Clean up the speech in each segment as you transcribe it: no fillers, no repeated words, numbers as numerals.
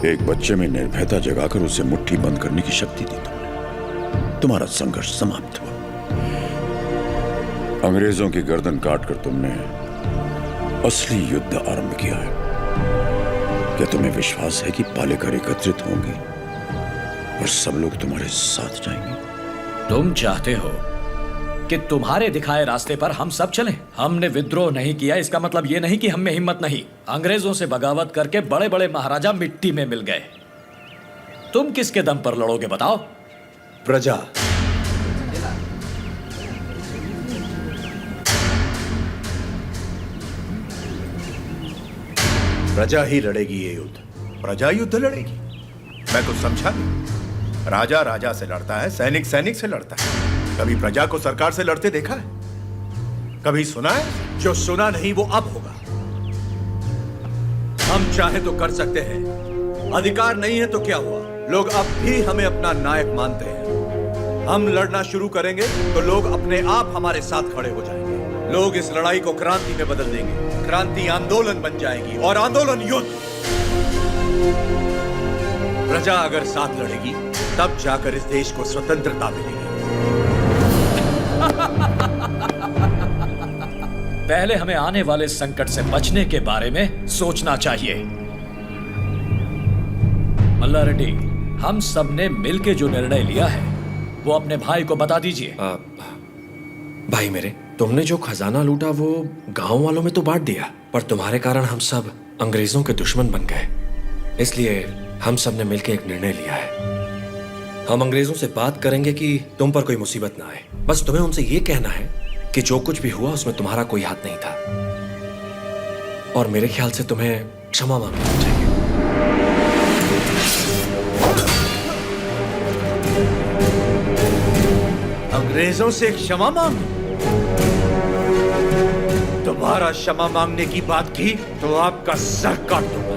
एक बच्चे में निर्भयता जगाकर उसे मुट्ठी बंद करने की शक्ति दी तुमने। तुम्हारा संघर्ष समाप्त हुआ। अंग्रेजों की गर्दन काटकर तुमने असली युद्ध आरंभ किया है। क्या तुम्हें विश्वास है कि पालेकर एकत्रित होंगे और सब लोग तुम्हारे साथ जाएंगे? तुम चाहते हो कि तुम्हारे दिखाए रास्ते पर हम सब चलें? हमने विद्रोह नहीं किया, इसका मतलब यह नहीं कि हम में हिम्मत नहीं। अंग्रेजों से बगावत करके बड़े बड़े महाराजा मिट्टी में मिल गए। तुम किसके दम पर लड़ोगे बताओ? प्रजा। प्रजा ही लड़ेगी ये युद्ध। प्रजा युद्ध लड़ेगी? मैं कुछ समझा नहीं। राजा राजा से लड़ता है, सैनिक सैनिक से लड़ता है। कभी प्रजा को सरकार से लड़ते देखा है? कभी सुना है? जो सुना नहीं वो अब होगा। हम चाहे तो कर सकते हैं, अधिकार नहीं है तो क्या हुआ? लोग अब भी हमें अपना नायक मानते हैं। हम लड़ना शुरू करेंगे तो लोग अपने आप हमारे साथ खड़े हो जाएंगे। लोग इस लड़ाई को क्रांति में बदल देंगे। क्रांति आंदोलन बन जाएगी और आंदोलन युद्ध। प्रजा अगर साथ लड़ेगी तब जाकर इस देश को स्वतंत्रता मिलेगी। पहले हमें आने वाले संकट से बचने के बारे में सोचना चाहिए। मल्ला रेड्डी, हम सब ने मिलकर जो निर्णय लिया है वो अपने भाई को बता दीजिए। भाई मेरे, तुमने जो खजाना लूटा वो गांव वालों में तो बांट दिया, पर तुम्हारे कारण हम सब अंग्रेजों के दुश्मन बन गए। इसलिए हम सब ने मिलकर एक निर्णय लिया है। हम अंग्रेजों से बात करेंगे कि तुम पर कोई मुसीबत ना आए। बस तुम्हें उनसे ये कहना है कि जो कुछ भी हुआ उसमें तुम्हारा कोई हाथ नहीं था, और मेरे ख्याल से तुम्हें क्षमा मांगनी चाहिए। अंग्रेजों से क्षमा मांग? तुम्हारा क्षमा मांगने की बात की तो आपका सर काट दूंगा।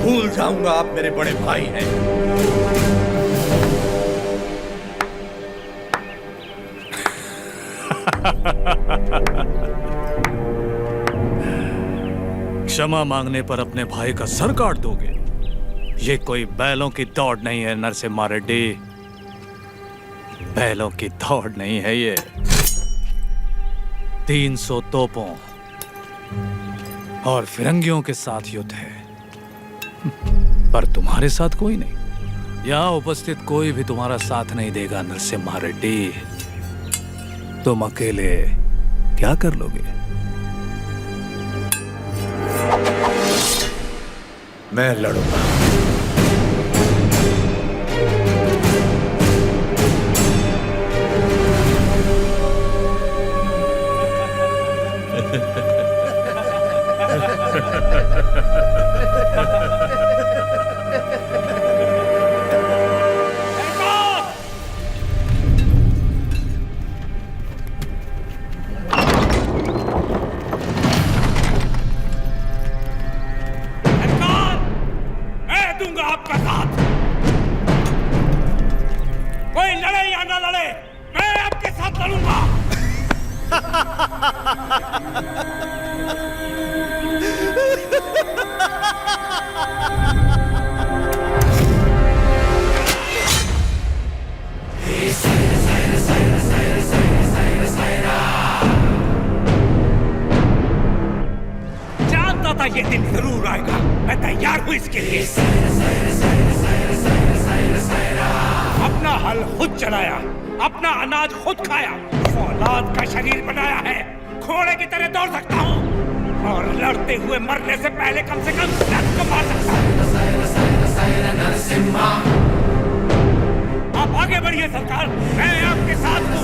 भूल जाऊंगा आप मेरे बड़े भाई हैं। क्षमा मांगने पर अपने भाई का सर काट दोगे? ये कोई बैलों की दौड़ नहीं है नरसिम्हा रेड्डी। बैलों की दौड़ नहीं है ये। 300 तोपों और फिरंगियों के साथ युद्ध है, पर तुम्हारे साथ कोई नहीं। यहाँ उपस्थित कोई भी तुम्हारा साथ नहीं देगा नरसिम्हा रेड्डी। तुम अकेले क्या कर लोगे? मैं लड़ूंगा। ये दिन जरूर आएगा। मैं तैयार हूं इसके लिए। अपना हल खुद चलाया, अपना अनाज खुद खाया, औलाद का शरीर बनाया है। घोड़े की तरह दौड़ सकता हूं और लड़ते हुए मरने से पहले कम से कम नर्स को मार सकता हूं। आप आगे बढ़िए सरकार, मैं आपके साथ हूं।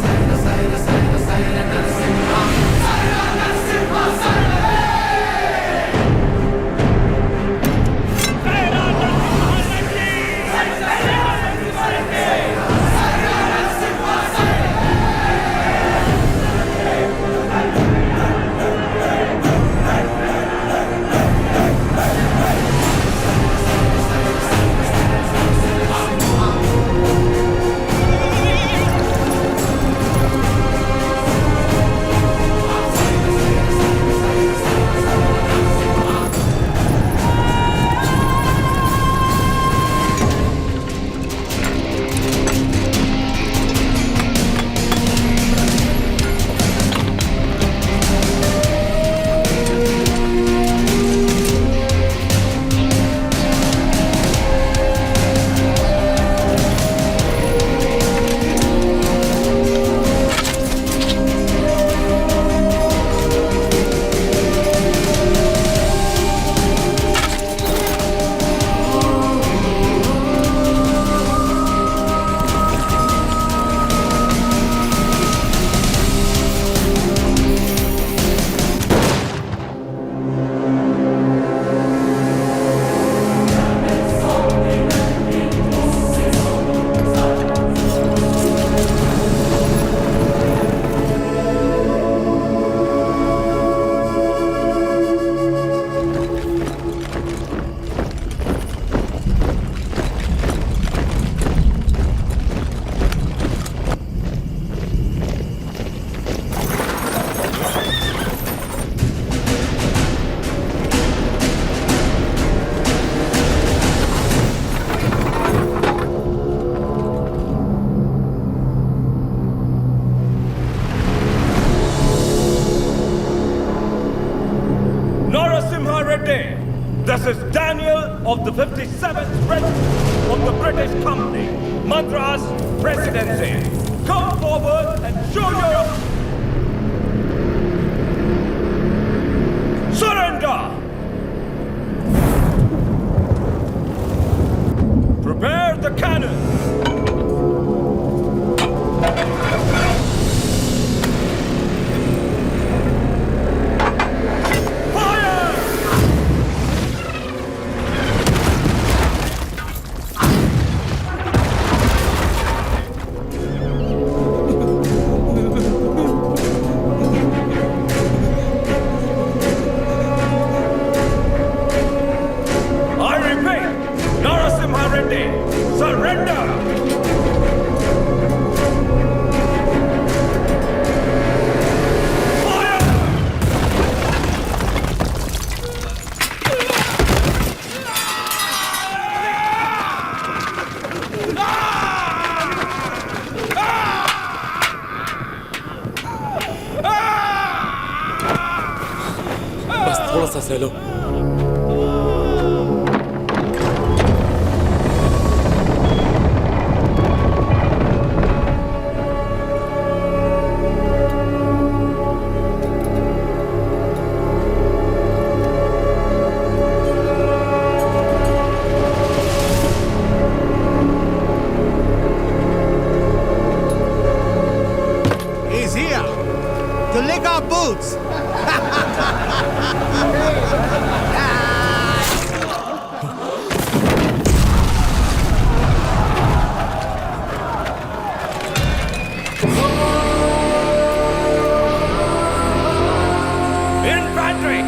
7th President of the British Company, Madras Presidency. Come forward and show your surrender. Prepare the cannon. बस थोड़ा सा सह लो। He's here to lick our boots. Infantry!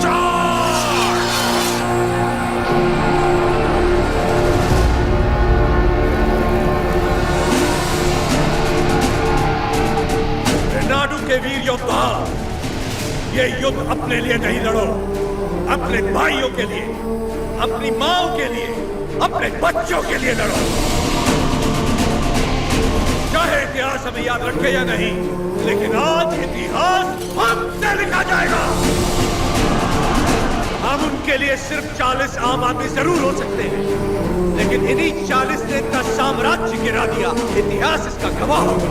Charge! Nadu के वीर योद्धा, ये युद्ध अपने लिए नहीं लड़ो, अपने भाइयों के लिए, अपनी माओ के लिए, अपने बच्चों के लिए लड़ो। चाहे इतिहास हमें याद रखे या नहीं, लेकिन आज इतिहास हमसे लिखा जाएगा। हम उनके लिए सिर्फ 40 आम आदमी जरूर हो सकते हैं, लेकिन इन्हीं 40 ने इनका साम्राज्य गिरा दिया। इतिहास इसका गवाह होगा।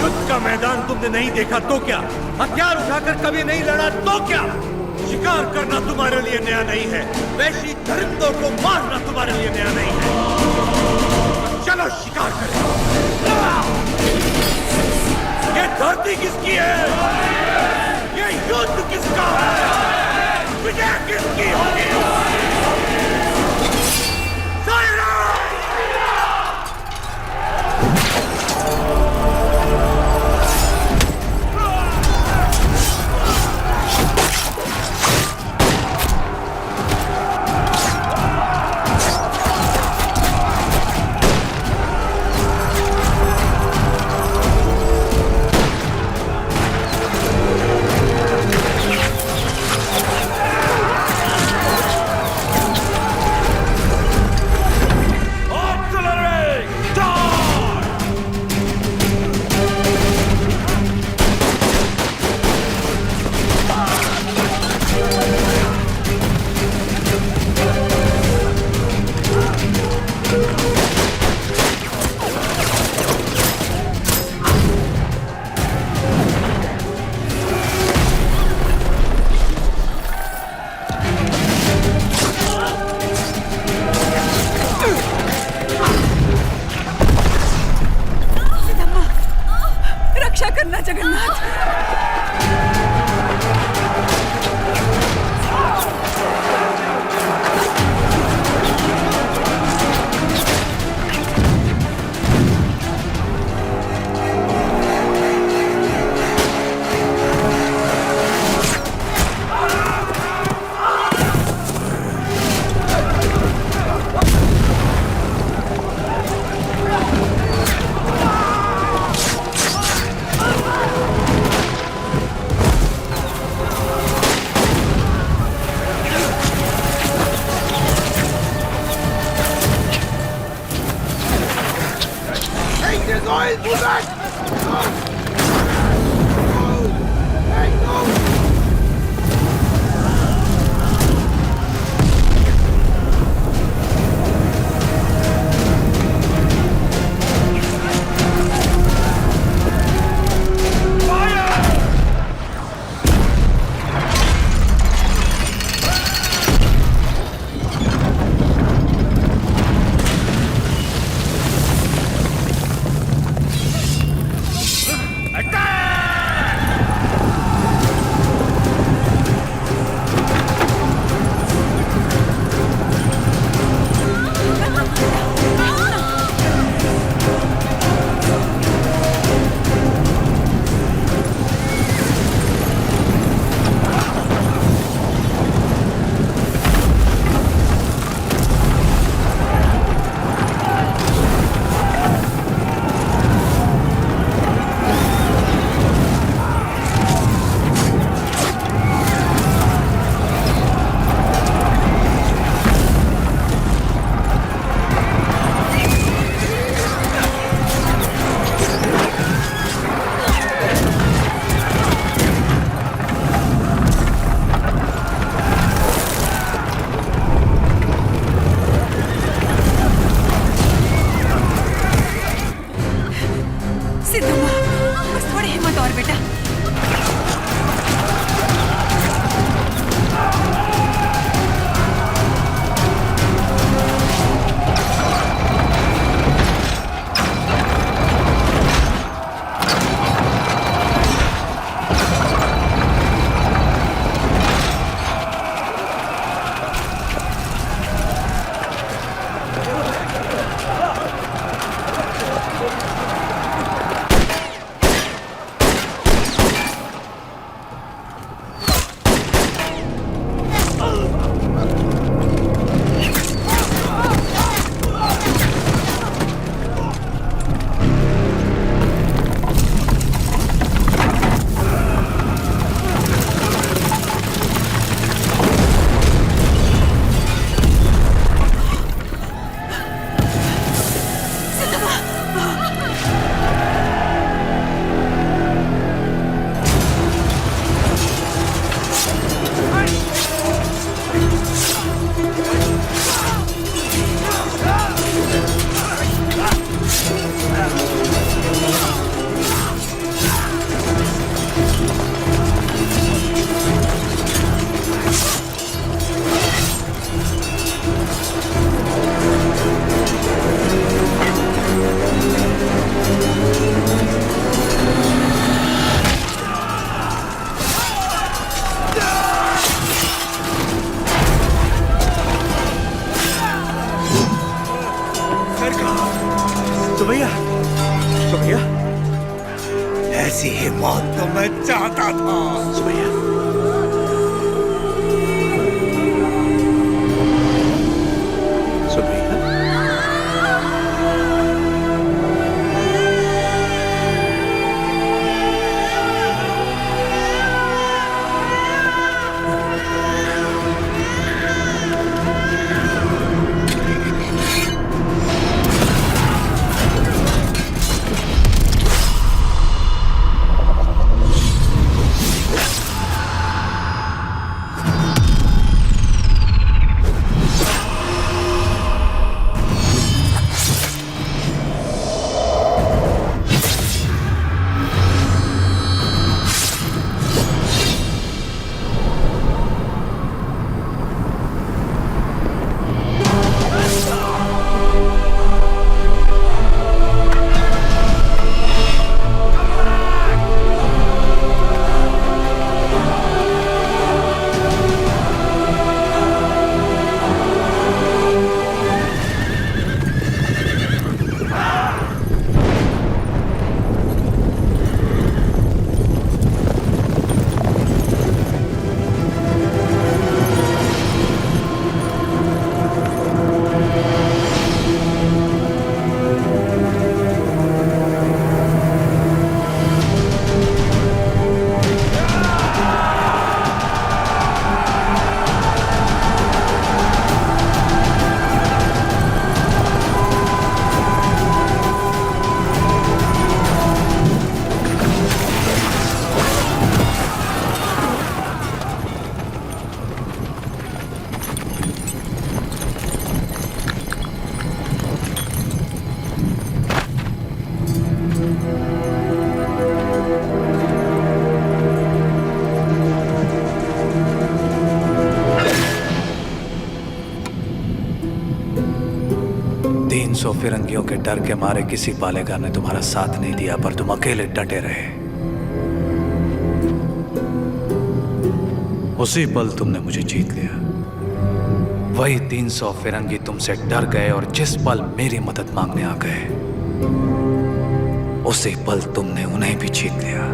युद्ध का मैदान तुमने नहीं देखा तो क्या? हथियार उठाकर कभी नहीं लड़ा तो क्या? शिकार करना तुम्हारे लिए नया नहीं है, वैशी दरिंदों को मारना तुम्हारे लिए नया नहीं है। चलो शिकार करें। ये धरती किसकी है? ये युद्ध किसका है? विजय किसकी होगी? रक्षा करना जगन्नाथ। ऐसी ही मौत तो मैं चाहता था। सुबैया, सुबैया, सौ फिरंगियों के डर के मारे किसी पालेगार ने तुम्हारा साथ नहीं दिया, पर तुम अकेले डटे रहे। उसी पल तुमने मुझे जीत लिया। वही 300 फिरंगी तुमसे डर गए और जिस पल मेरी मदद मांगने आ गए, उसी पल तुमने उन्हें भी जीत लिया।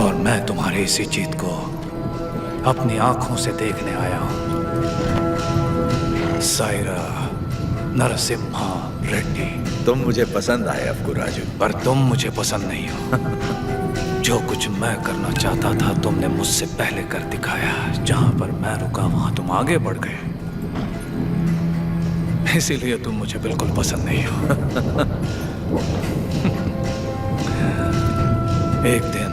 और मैं तुम्हारी इसी जीत को अपनी आंखों से देखने आया हूं। सायरा नरसिम्हा रेड्डी। तुम मुझे पसंद आए अफगू राजू, पर तुम मुझे पसंद नहीं हो। जो कुछ मैं करना चाहता था तुमने मुझसे पहले कर दिखाया। जहां पर मैं रुका वहां तुम आगे बढ़ गए, इसीलिए तुम मुझे बिल्कुल पसंद नहीं हो। एक दिन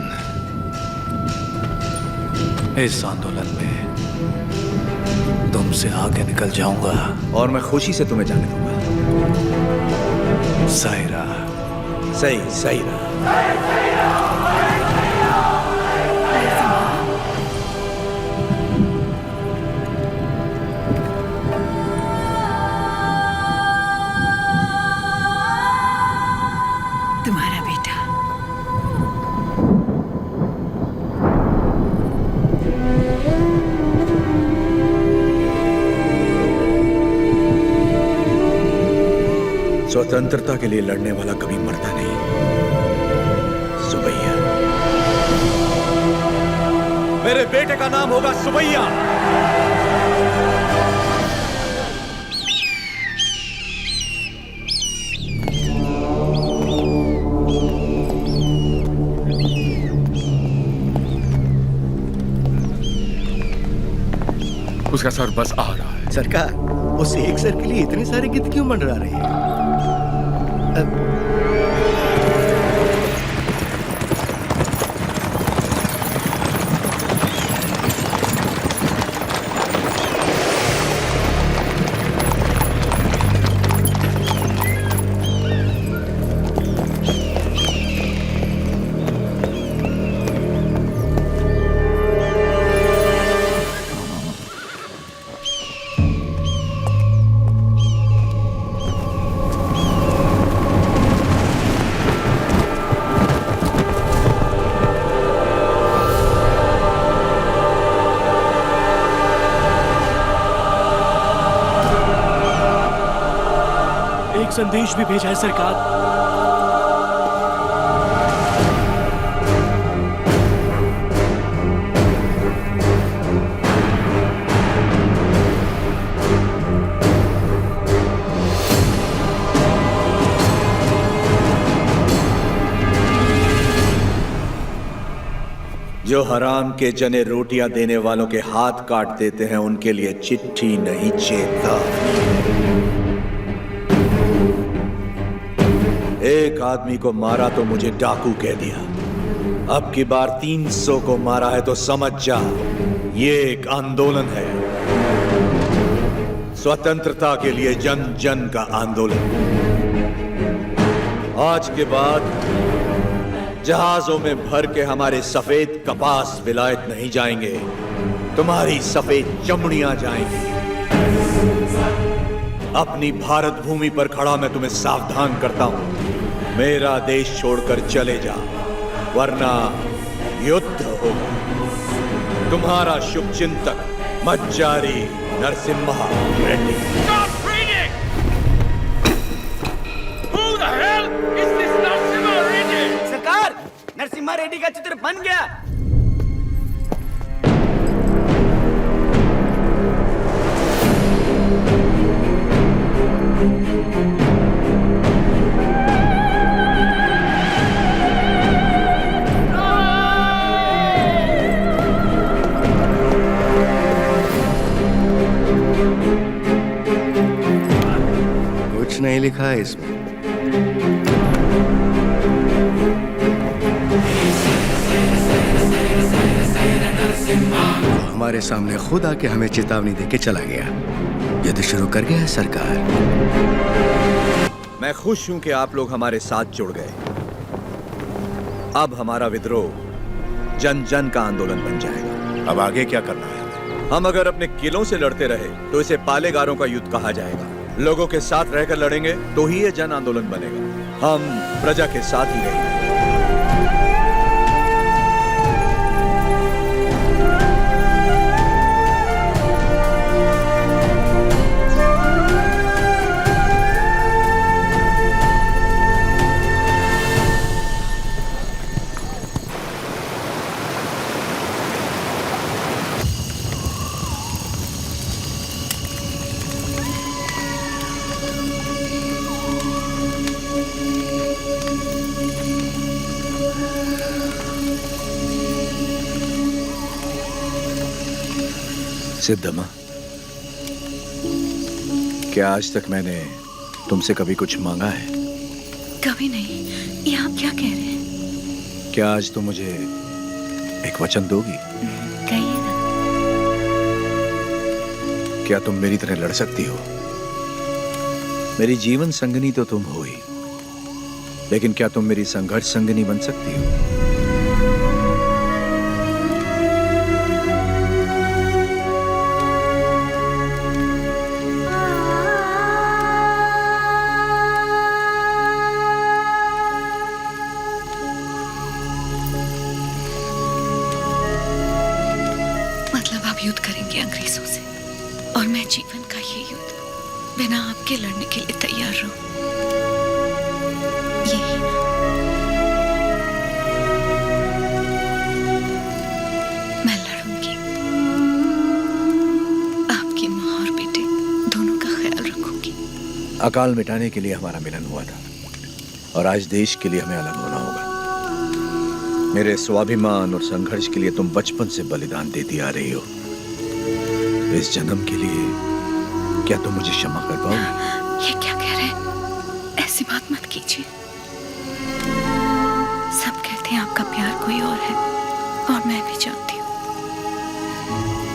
इस आंदोलन में तुमसे आगे निकल जाऊंगा और मैं खुशी से तुम्हें जाने दूंगा। सायरा। सही सही रहा। तुम्हारा बेटा। स्वतंत्रता के लिए लड़ने वाला कभी मरता नहीं सुबैया। मेरे बेटे का नाम होगा सुबैया। उसका सर बस आ रहा है। सरकार, उस एक सर के लिए इतने सारे गीत क्यों मंडरा रहे हैं? संदेश भी भेजा है सरकार। जो हराम के जने रोटियां देने वालों के हाथ काट देते हैं उनके लिए चिट्ठी नहीं चेतावनी। एक आदमी को मारा तो मुझे डाकू कह दिया, अब की बार 300 को मारा है तो समझ जा ये एक आंदोलन है, स्वतंत्रता के लिए जन जन का आंदोलन। आज के बाद जहाजों में भर के हमारे सफेद कपास विलायत नहीं जाएंगे, तुम्हारी सफेद चमड़ियां जाएंगी। अपनी भारत भूमि पर खड़ा मैं तुम्हें सावधान करता हूं, मेरा देश छोड़कर चले जा वरना युद्ध होगा। तुम्हारा शुभचिंतक मज्जारी नरसिम्हा रेड्डी। सरकार, नरसिम्हा रेड्डी का चित्र बन गया। कुछ नहीं लिखा है इसमें। हमारे सामने खुद आके हमें चेतावनी देके चला गया। युद्ध शुरू कर गया है सरकार। मैं खुश हूं कि आप लोग हमारे साथ जुड़ गए। अब हमारा विद्रोह जन जन का आंदोलन बन जाएगा। अब आगे क्या करना है? हम अगर अपने किलों से लड़ते रहे तो इसे पालेगारों का युद्ध कहा जाएगा। लोगों के साथ रहकर लड़ेंगे तो ही ये जन आंदोलन बनेगा। हम प्रजा के साथ ही रहेंगे। सिद्धम्मा, क्या आज तक मैंने तुमसे कभी कुछ मांगा है? कभी नहीं। ये आप क्या कह रहे हैं? क्या आज तुम मुझे एक वचन दोगी? कहिए ना। क्या तुम मेरी तरह लड़ सकती हो? मेरी जीवन संगनी तो तुम हो ही, लेकिन क्या तुम मेरी संघर्ष संगनी बन सकती हो? युद्ध करेंगे अंग्रेजों से और मैं जीवन का ये युद्ध बिना आपके लड़ने के लिए तैयार रहूं। यही ना? मैं लड़ूंगी। आपकी माँ और बेटे दोनों का ख्याल रखूंगी। अकाल मिटाने के लिए हमारा मिलन हुआ था और आज देश के लिए हमें अलग होना होगा। मेरे स्वाभिमान और संघर्ष के लिए तुम बचपन से बलिदान देती आ रही हो। इस जन्म के लिए क्या तुम मुझे क्षमा कर पाओगी? ये क्या कह रहे हैं? ऐसी बात मत कीजिए। सब कहते हैं आपका प्यार कोई और है और मैं भी जानती हूँ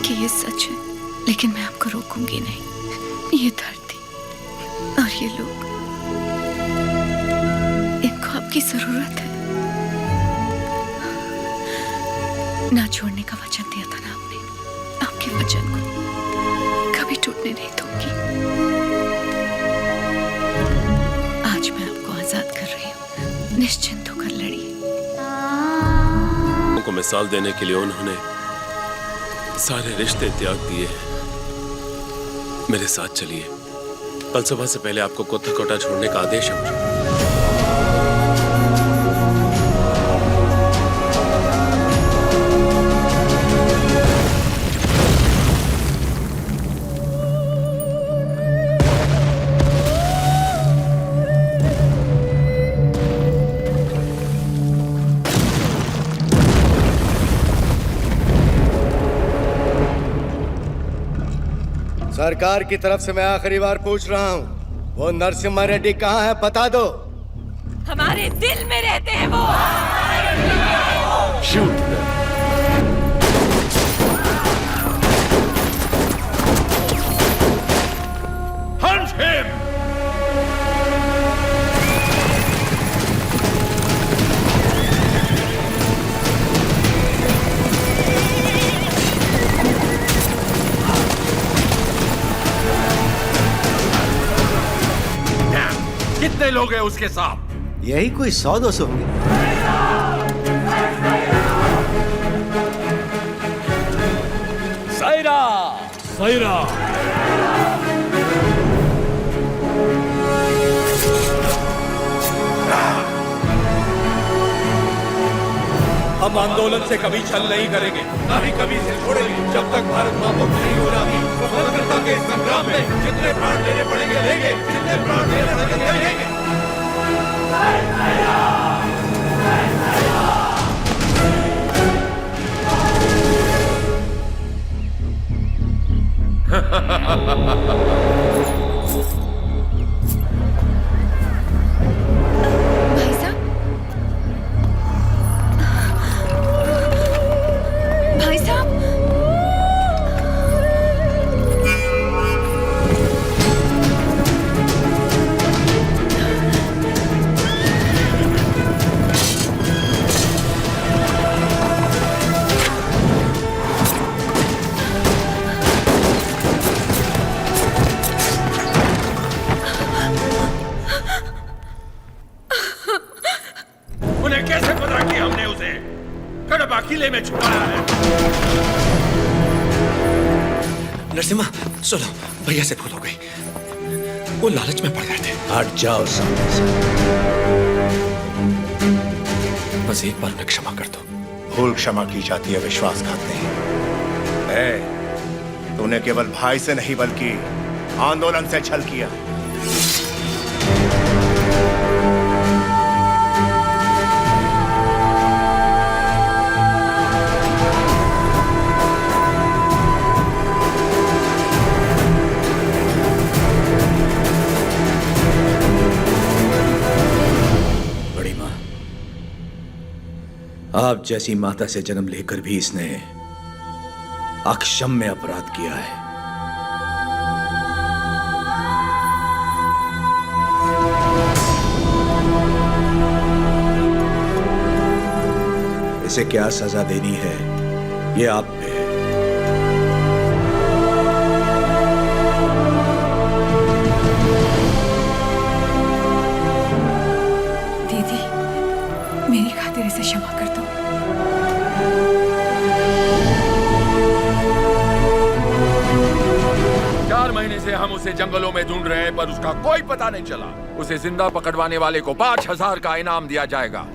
कि ये सच है, लेकिन मैं आपको रोकूंगी नहीं। ये धरती और ये लोग, इनको आपकी जरूरत है। ना छोड़ने का वचन दिया था ना आपने, आपके वचन को कभी टूटने नहीं दूंगी। आज मैं आपको आजाद कर रही हूँ, निश्चिंत होकर लड़िए। को मिसाल देने के लिए उन्होंने सारे रिश्ते त्याग दिए। मेरे साथ चलिए, कल सुबह से पहले आपको कोटा छोड़ने का आदेश है मुझे। सरकार की तरफ से मैं आखिरी बार पूछ रहा हूँ, वो नरसिम्हा रेड्डी कहाँ है बता दो। हमारे दिल में रहते हैं वो। शूट। Hunt him! कितने लोग हैं उसके साथ? यही कोई 100-200 होंगे। सायरा सायरा हम आंदोलन से कभी छल नहीं करेंगे, ना ही कभी इसे छोड़ेंगे जब तक भारत मां मुक्त नहीं हो जाती। स्वतंत्रता के संग्राम में जितने प्राण देने पड़ेंगे लेंगे, जितने प्राण देने पड़ेंगे लेंगे। भाई साहब, भाई साहब, उन्हें कैसे पता कि हमने उसे कड़बा किले में छुपाया है? नरसिम्हा सुनो, भैया से भूल हो गई, वो लालच में पड़ गए थे। हट जाओ सामने से। बस एक बार उन्हें क्षमा कर दो। भूल क्षमा की जाती है, विश्वासघात नहीं। तूने केवल भाई से नहीं बल्कि आंदोलन से छल किया। बड़ी मां, आप जैसी माता से जन्म लेकर भी इसने अक्षम्य अपराध किया है। इसे क्या सजा देनी है ये आप पे है। दीदी, मेरी खातिर इसे क्षमा कर दो। 4 महीने से हम उसे जंगलों में ढूंढ रहे हैं, पर उसका कोई पता नहीं चला। उसे जिंदा पकड़वाने वाले को 5000 का इनाम दिया जाएगा।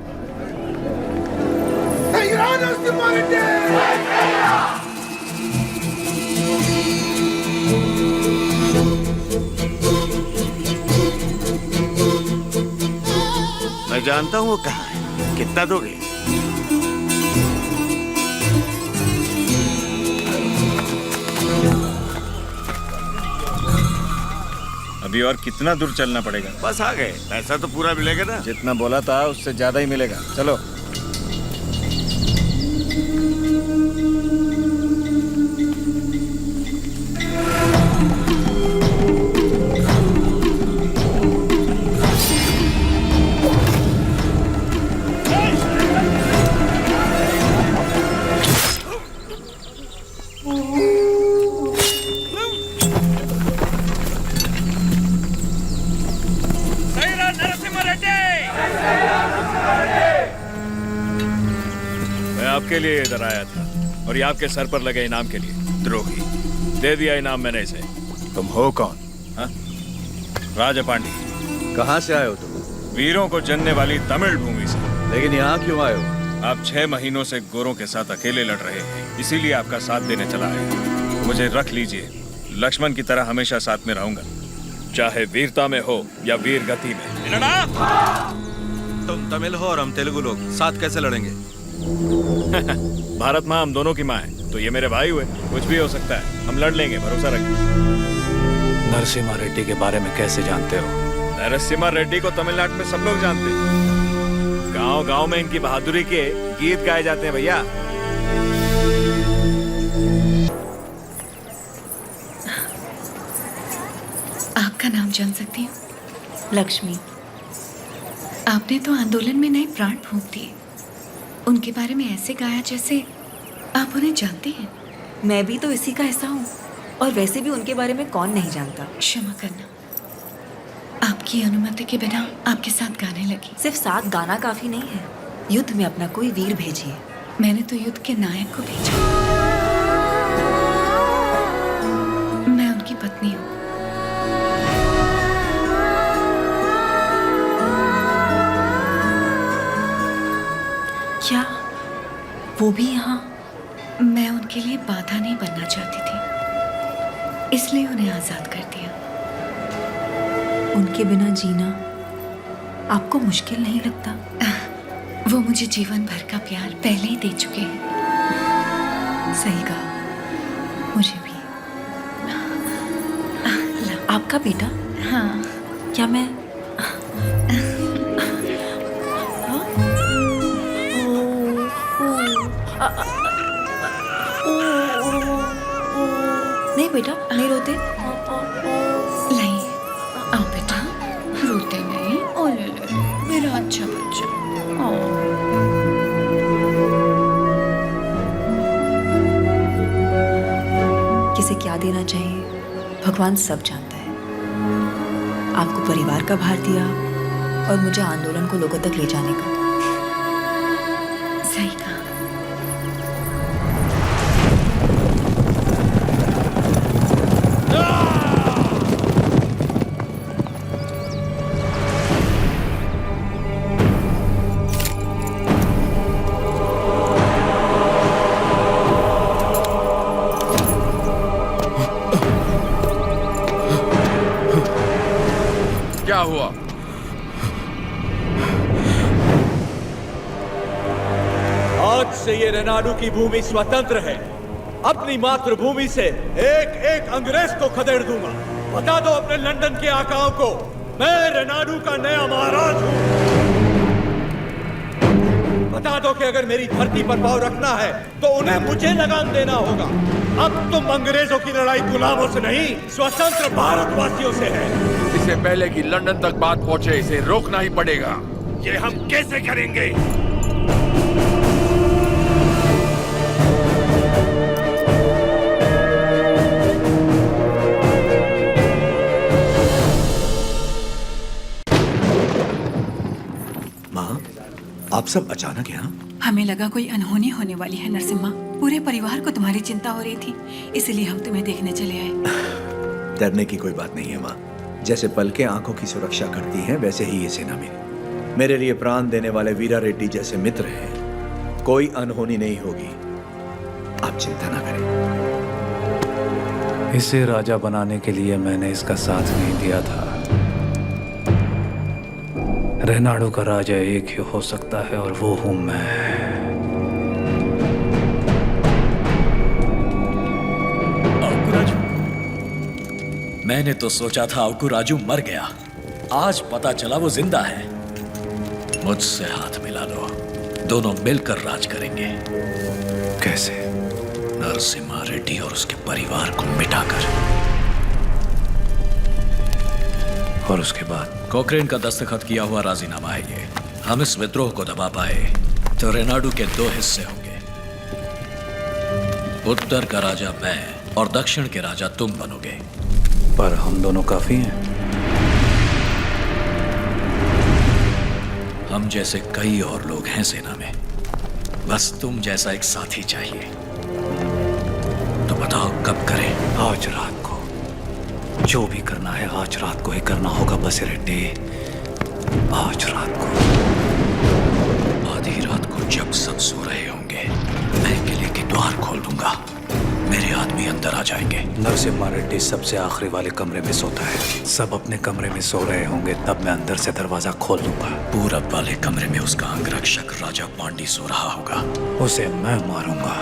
मैं जानता हूँ वो कहाँ है। कितना दोगे? अभी और कितना दूर चलना पड़ेगा? बस आ गए। पैसा तो पूरा मिलेगा ना? जितना बोला था उससे ज्यादा ही मिलेगा। चलो। आपके लिए इधर आया था और ये आपके सर पर लगे इनाम के लिए। द्रोही, दे दिया इनाम मैंने इसे। तुम हो कौन? हाँ? राजपांडी। कहाँ से आए हो तुम? वीरों को जनने वाली तमिल भूमि से। लेकिन यहाँ क्यों आए हो? आप 6 महीनों से गोरों के साथ अकेले लड़ रहे हैं, इसीलिए आपका साथ देने चला है। मुझे रख लीजिए, लक्ष्मण की तरह हमेशा साथ में रहूंगा, चाहे वीरता में हो या वीर गति में। तुम तमिल हो और हम तेलुगु लोग, साथ कैसे लड़ेंगे? भारत माँ हम दोनों की माँ है, तो ये मेरे भाई हुए, कुछ भी हो सकता है, हम लड़ लेंगे, भरोसा रखिए। नरसिम्हा रेड्डी के बारे में कैसे जानते हो? नरसिम्हा रेड्डी को तमिलनाडु में सब लोग जानते हैं। गांव-गांव में इनकी बहादुरी के गीत गाए जाते हैं भैया। आपका नाम जान सकती हूँ? लक्ष्मी। आपने तो आंदोलन में नए प्राण फूंक दिए। उनके बारे में ऐसे गाया जैसे आप उन्हें जानते हैं। मैं भी तो इसी का हिस्सा हूँ, और वैसे भी उनके बारे में कौन नहीं जानता। क्षमा करना, आपकी अनुमति के बिना आपके साथ गाने लगी। सिर्फ साथ गाना काफी नहीं है, युद्ध में अपना कोई वीर भेजिए। मैंने तो युद्ध के नायक को भेजा। मैं उनकी पत्नी हूँ। क्या वो भी यहाँ? मैं उनके लिए बाधा नहीं बनना चाहती थी, इसलिए उन्हें आजाद कर दिया। उनके बिना जीना आपको मुश्किल नहीं लगता? वो मुझे जीवन भर का प्यार पहले ही दे चुके हैं। सही कहा, मुझे भी। आपका बेटा? हाँ। क्या मैं नहीं बेटा, नहीं रोते। नहीं, आओ बेटा, रोते नहीं। ओ ले ले, मेरा अच्छा बच्चा। किसे क्या देना चाहिए भगवान सब जानता है। आपको परिवार का भार दिया और मुझे आंदोलन को लोगों तक ले जाने का। सही कहा। क्या हुआ? आज से ये रेनाडू की भूमि स्वतंत्र है। अपनी मातृभूमि से एक एक अंग्रेज को खदेड़ दूंगा। बता दो अपने लंदन के आकाओं को, मैं रेनाडू का नया महाराज हूं। बता दो कि अगर मेरी धरती पर पांव रखना है तो उन्हें मुझे लगाम देना होगा। अब तुम अंग्रेजों की लड़ाई गुलामों से नहीं, स्वतंत्र भारतवासियों से है। इससे पहले कि लंदन तक बात पहुंचे, इसे रोकना ही पड़ेगा। ये हम कैसे करेंगे? माँ, आप सब अचानक यहाँ? हमें लगा कोई अनहोनी होने वाली है नरसिम्हा। पूरे परिवार को तुम्हारी चिंता हो रही थी, इसलिए हम तुम्हें देखने चले आए। डरने की कोई बात नहीं है माँ। जैसे पलकें आंखों की सुरक्षा करती हैं, वैसे ही ये सेना मेरे लिए प्राण देने वाले वीरा रेड्डी जैसे मित्र हैं। कोई अनहोनी नहीं होगी, आप चिंता ना करें। इसे राजा बनाने के लिए मैंने इसका साथ नहीं दिया था। रेनाडू का राजा एक ही हो सकता है, और वो हूं मैं। मैंने तो सोचा था अवकुराजू मर गया, आज पता चला वो जिंदा है। मुझसे हाथ मिला लो, दोनों मिलकर राज करेंगे। कैसे? नरसिम्हा रेड्डी और उसके परिवार को मिटाकर। और उसके बाद? कोक्रेन का दस्तखत किया हुआ राजीनामा है ये। हम इस विद्रोह को दबा पाए तो रेनाडू के 2 हिस्से होंगे। उत्तर का राजा मैं और दक्षिण के राजा तुम बनोगे। पर हम दोनों काफी हैं। हम जैसे कई और लोग हैं सेना में, बस तुम जैसा एक साथी चाहिए। तो बताओ कब करें? आज रात को। जो भी करना है आज रात को ही करना होगा बसिरेड्डी, आज रात को। आधी रात को जब सब सो रहे होंगे मैं किले के द्वार खोल दूंगा, मेरे आदमी अंदर आ जाएंगे। नरसिम्हा रेड्डी सबसे आखिरी वाले कमरे में सोता है, सब अपने कमरे में सो रहे होंगे, तब मैं अंदर से दरवाजा खोल दूंगा। पूरब वाले कमरे में उसका अंगरक्षक राजा पांडी सो रहा होगा, उसे मैं मारूंगा।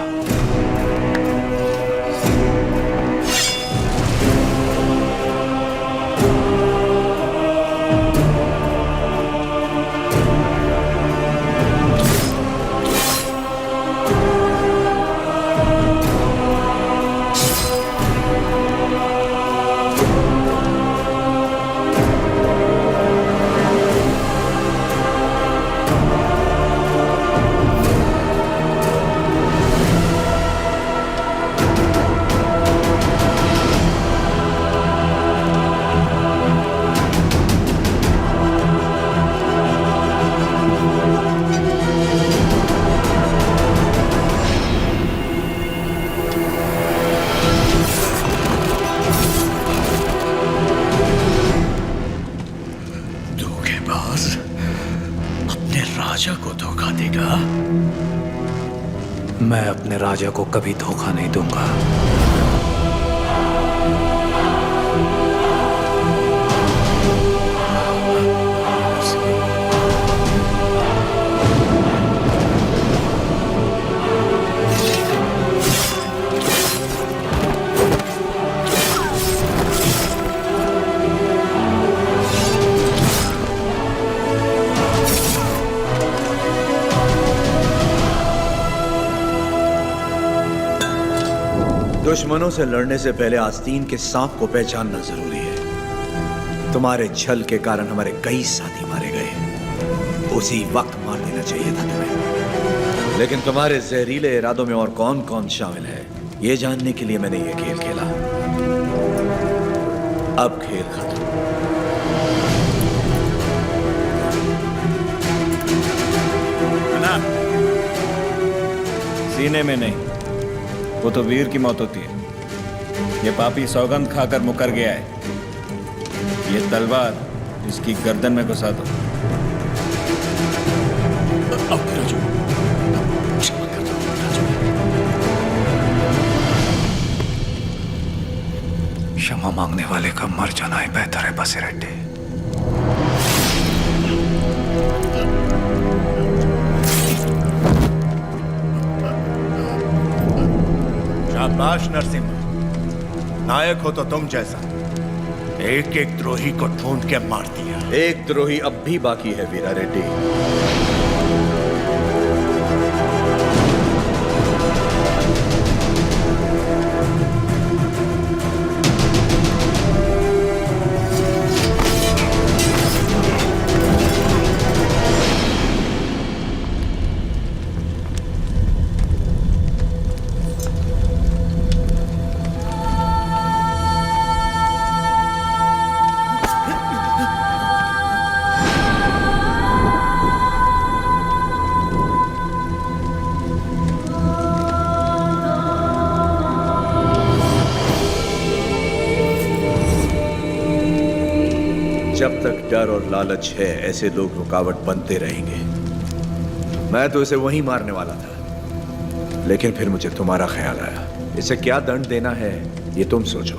मैं अपने राजा को कभी धोखा नहीं दूंगा। दुश्मनों से लड़ने से पहले आस्तीन के सांप को पहचानना जरूरी है। तुम्हारे छल के कारण हमारे कई साथी मारे गए, उसी वक्त मार देना चाहिए था तुम्हें। लेकिन तुम्हारे जहरीले इरादों में और कौन कौन शामिल है ये जानने के लिए मैंने ये खेल खेला। अब खेल खत्म। ना, सीने में नहीं, वो तो वीर की मौत होती है। ये पापी सौगंध खाकर मुकर गया है। ये तलवार इसकी गर्दन में घुसा दो। क्षमा मांगने वाले का मर जाना ही बेहतर है बसिरेड्डी। शाबाश नरसिम्हा, नायक हो तो तुम जैसा एक एक द्रोही को ढूंढ के मार दिया। एक द्रोही अब भी बाकी है वीरा रेड्डी। जब तक डर और लालच है ऐसे लोग रुकावट बनते रहेंगे। मैं तो इसे वहीं मारने वाला था, लेकिन फिर मुझे तुम्हारा ख्याल आया। इसे क्या दंड देना है ये तुम सोचो।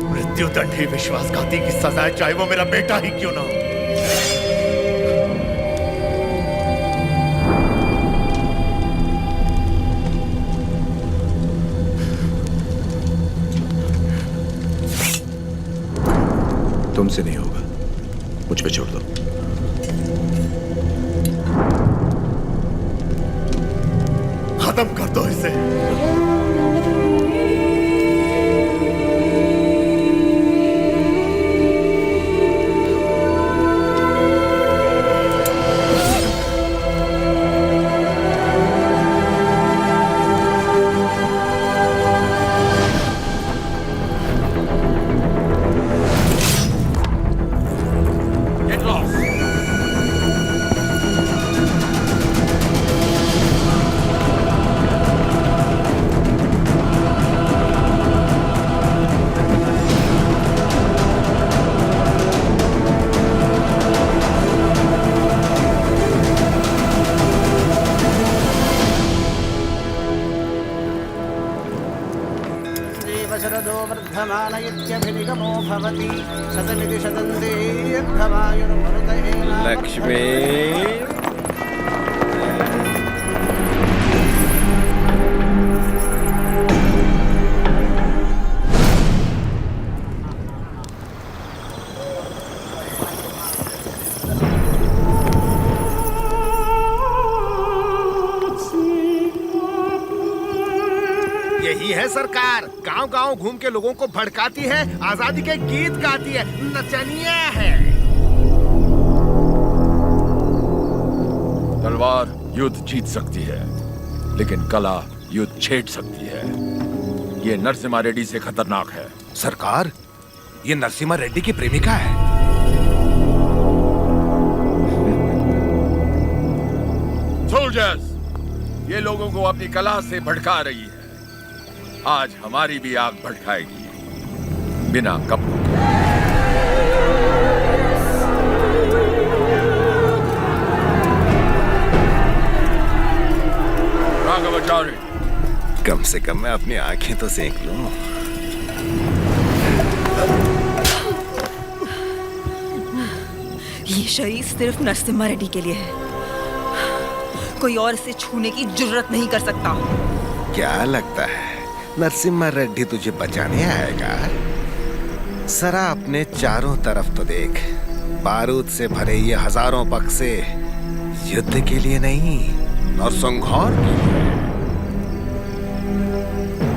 मृत्युदंड ही विश्वासघाती की सजा है, चाहे वो मेरा बेटा ही क्यों ना हो। तुमसे नहीं होगा, मुझ पे छोड़ दो। खत्म कर दो इसे। वर्धमानयत्यभिनिगमो भवति शतमिति शतन्दीर्घमायुर्मरुतये लक्ष्मी यही है सरकार, गांव गांव घूम के लोगों को भड़काती है, आजादी के गीत गाती है, नचनिया है। तलवार युद्ध जीत सकती है, लेकिन कला युद्ध छेड़ सकती है। ये नरसिम्हा रेड्डी से खतरनाक है। सरकार, ये नरसिम्हा रेड्डी की प्रेमिका है। सोल्जर्स, ये लोगों को अपनी कला से भड़का रही है। आज हमारी भी आग भड़काएगी बिना कपड़ों के। राघवाचार्य, कम से कम मैं अपनी आंखें तो सेक लूं। ये शरीर सिर्फ नरसिम्हा रेड्डी के लिए है, कोई और इसे छूने की जुर्रत नहीं कर सकता। क्या लगता है नरसिम्हा रेड्डी तुझे बचाने आएगा? जरा अपने चारों तरफ तो देख, बारूद से भरे ये हजारों बक्से युद्ध के लिए नहीं, नरसंहार के लिए।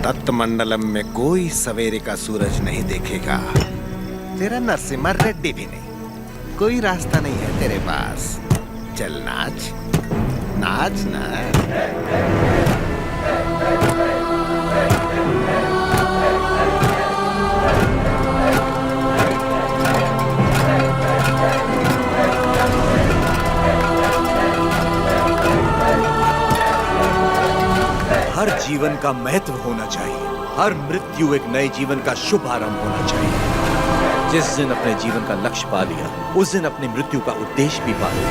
तत्मंडलम में कोई सवेरे का सूरज नहीं देखेगा, तेरा नरसिम्हा रेड्डी भी नहीं। कोई रास्ता नहीं है तेरे पास। चल नाच, नाच ना। हर जीवन का महत्व होना चाहिए, हर मृत्यु एक नए जीवन का शुभ आरंभ होना चाहिए। जिस दिन अपने जीवन का लक्ष्य पा लिया, उस दिन अपनी मृत्यु का उद्देश्य भी पा लिया।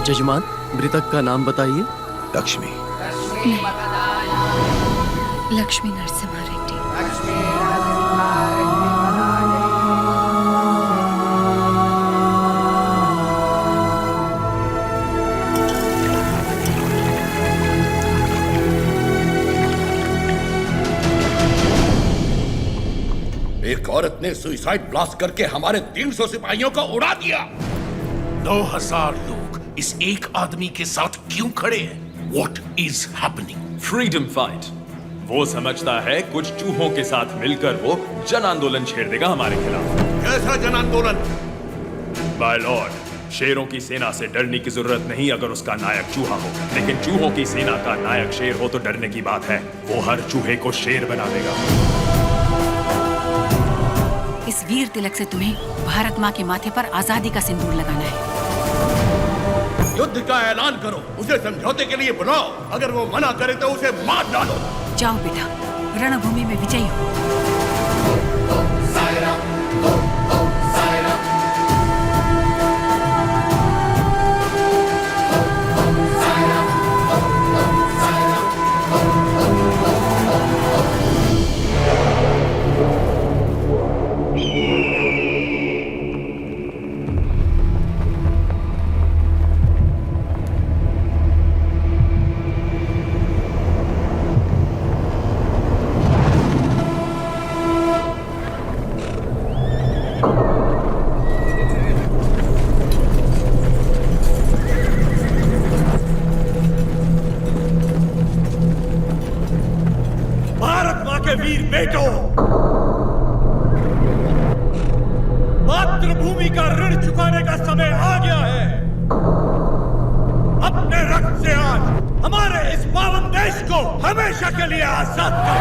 जजमान, मृतक का नाम बताइए। लक्ष्मी। लक्ष्मी नरसिम्हा रेड्डी। वीर औरत ने सुइसाइड ब्लास्ट करके हमारे 300 सिपाहियों को उड़ा दिया। 9000 लोग इस एक आदमी के साथ क्यों खड़े हैं? What is happening? Freedom fight. वो समझता है कुछ चूहों के साथ मिलकर वो जन आंदोलन छेड़ देगा हमारे खिलाफ। कैसा जन आंदोलन? माय लॉर्ड, शेरों की सेना से डरने की जरूरत नहीं अगर उसका नायक चूहा हो, लेकिन चूहों की सेना का नायक शेर हो तो डरने की बात है। वो हर चूहे को शेर बना देगा। इस वीर तिलक से तुम्हें भारत माँ के माथे पर आजादी का सिंदूर लगाना है। युद्ध का ऐलान करो, उसे समझौते के लिए बुलाओ। अगर वो मना करे तो उसे मार डालो। जाओ बेटा, रणभूमि में विजयी हो। वीर बेटो, मातृभूमि का ऋण चुकाने का समय आ गया है। अपने रक्त से आज हमारे इस पावन देश को हमेशा के लिए आजाद कर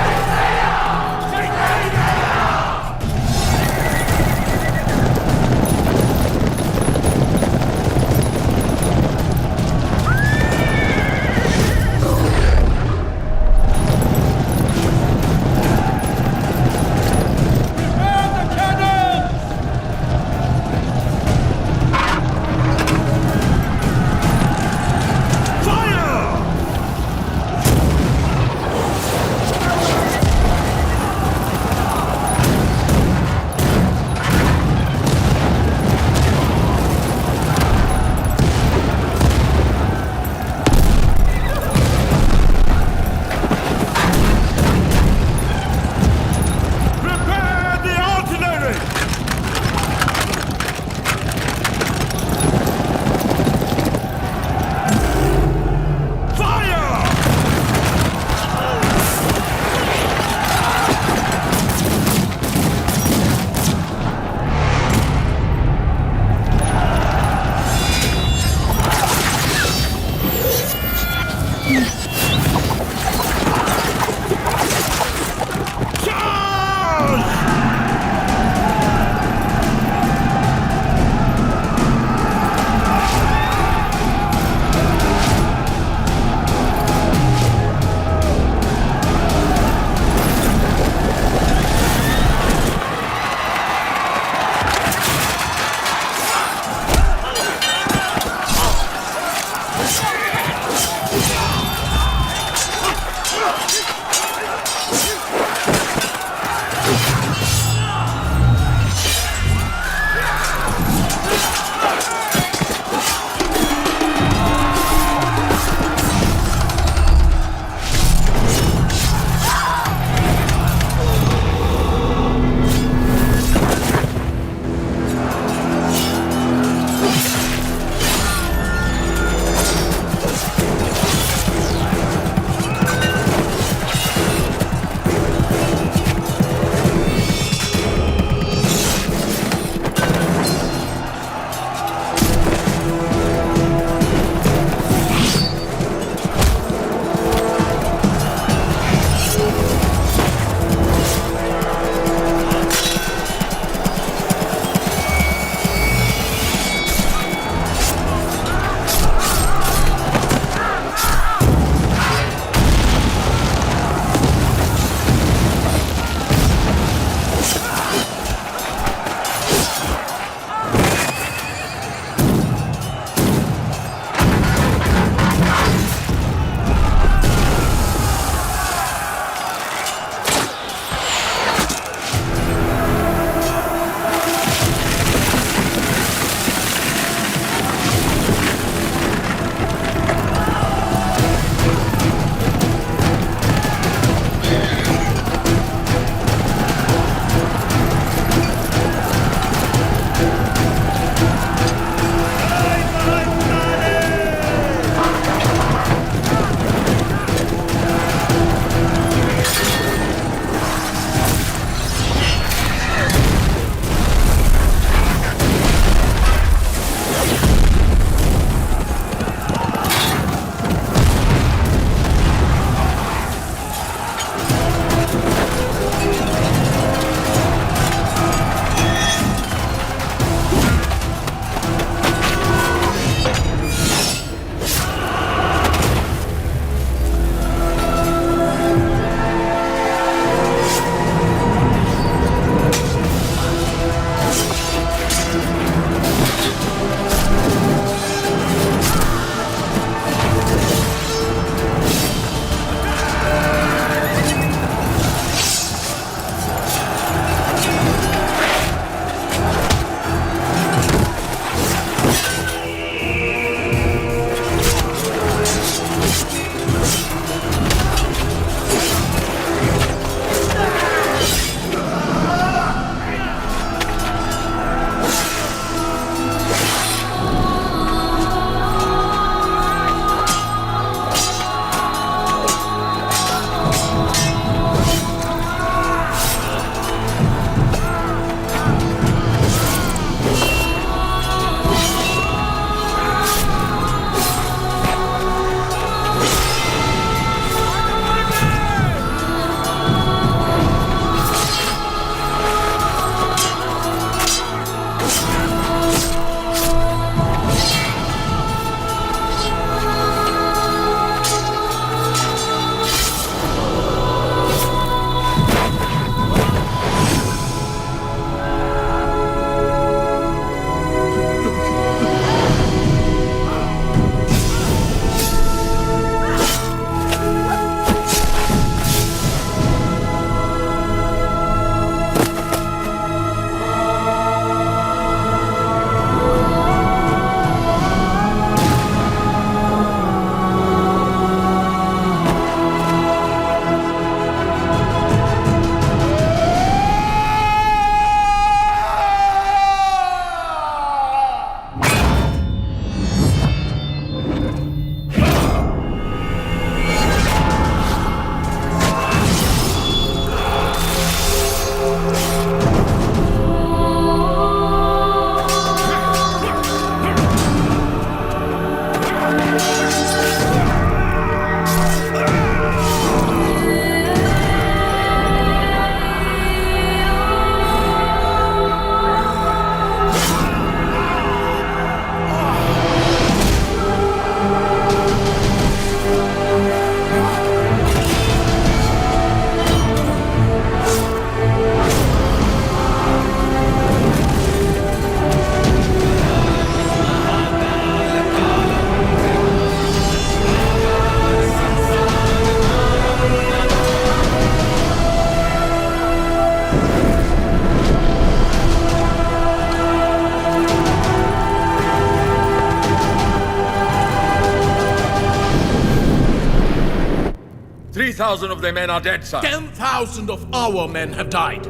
10,000 of their men are dead, sir. 10,000 of our men have died.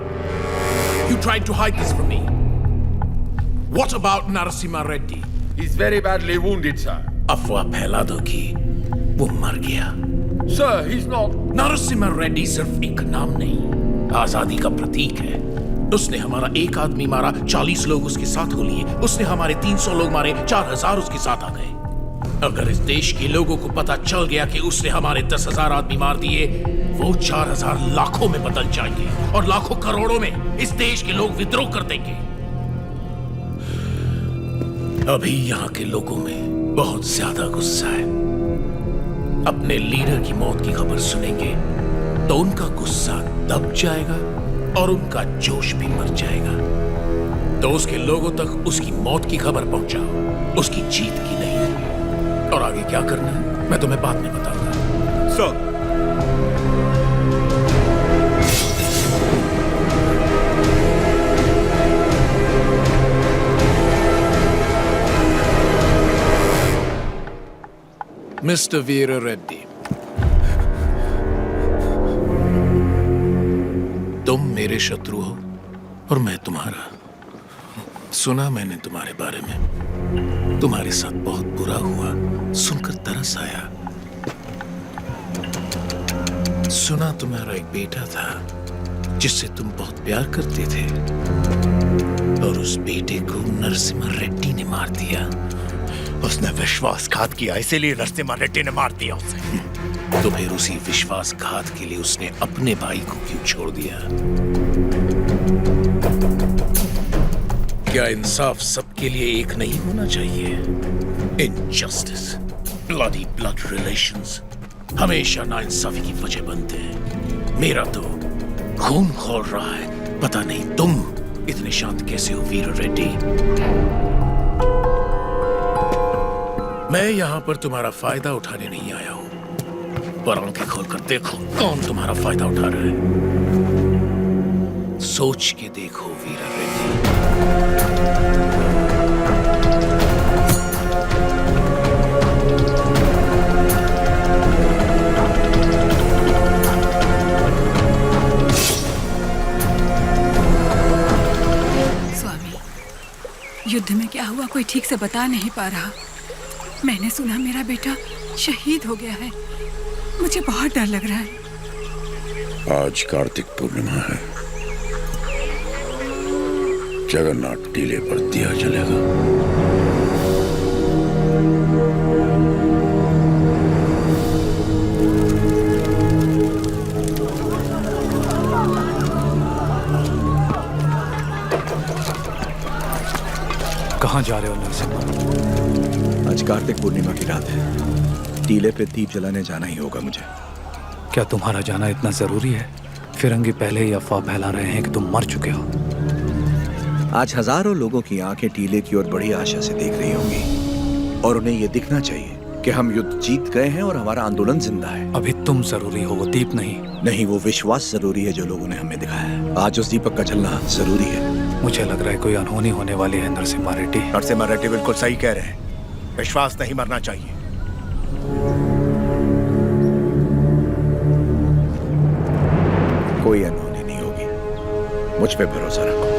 You tried to hide this from me. What about Narasimha Reddy? He's very badly wounded, sir. अफवाह फैला दो कि वो मर गया। Sir, he's not. Narasimha Reddy सिर्फ एक नाम नहीं, आजादी का प्रतीक है। उसने हमारा एक आदमी मारा, 40 लोग उसके साथ हो लिए। उसने हमारे 300 लोग मारे, 4000 उसके साथ आ गए। अगर इस देश के लोगों को पता चल गया कि उसने हमारे 10,000 आदमी मार दिए, वो 4000 लाखों में बदल जाएंगे और लाखों करोड़ों में इस देश के लोग विद्रोह कर देंगे। अभी यहाँ के लोगों में बहुत ज्यादा गुस्सा है। अपने लीडर की मौत की खबर सुनेंगे तो उनका गुस्सा दब जाएगा और उनका जोश भी मर जाएगा। तो उसके लोगों तक उसकी मौत की खबर पहुंचाओ, उसकी जीत की नहीं। और आगे क्या करना है मैं तुम्हें बाद में बताऊंगा। सर, मिस्टर वीर रेड्डी, तुम मेरे शत्रु हो और मैं तुम्हारा। सुना मैंने तुम्हारे बारे में, तुम्हारे साथ बहुत बुरा हुआ, सुनकर तरस आया। सुना तुम्हारा एक बेटा था जिससे तुम बहुत प्यार करते थे और उस बेटे को नरसिम्हा रेड्डी ने मार दिया। उसने विश्वासघात किया, इसीलिए नरसिम्हा रेड्डी ने मार दिया उसे। तो फिर उसी विश्वासघात के लिए उसने अपने भाई को क्यों छोड़ दिया? क्या इंसाफ सबके लिए एक नहीं होना चाहिए? इनजस्टिस, ब्लडी ब्लड रिलेशंस हमेशा नाइंसाफी की वजह बनते हैं। मेरा तो खून खौल रहा है। पता नहीं तुम इतने शांत कैसे हो वीर रेड्डी। मैं यहां पर तुम्हारा फायदा उठाने नहीं आया हूं, पर आंखें खोलकर देखो कौन तुम्हारा फायदा उठा रहा है। सोच के देखो वीर रेड्डी। स्वामी, युद्ध में क्या हुआ कोई ठीक से बता नहीं पा रहा। मैंने सुना मेरा बेटा शहीद हो गया है। मुझे बहुत डर लग रहा है। आज कार्तिक पूर्णिमा है। जगन्नाथ टीले पर दिया जलेगा। कहाँ जा रहे हो नरसिम्हा? आज कार्तिक पूर्णिमा की रात है। टीले पे दीप जलाने जाना ही होगा मुझे। क्या तुम्हारा जाना इतना जरूरी है? फिरंगी पहले ही अफवाह फैला रहे हैं कि तुम मर चुके हो। आज हजारों लोगों की आंखें टीले की ओर बड़ी आशा से देख रही होंगी और उन्हें यह दिखना चाहिए कि हम युद्ध जीत गए हैं और हमारा आंदोलन जिंदा है। अभी तुम जरूरी हो, वो दीप नहीं। नहीं, वो विश्वास जरूरी है जो लोगों ने हमें दिखाया है। आज उस दीपक का जलना जरूरी है। मुझे लग रहा है कोई अनहोनी होने वाली है नरसिम्हा रेड्डी। नरसिम्हा रेड्डी बिल्कुल सही कह रहे हैं। विश्वास नहीं मरना चाहिए। कोई अनहोनी नहीं होगी, मुझ पे भरोसा रखो।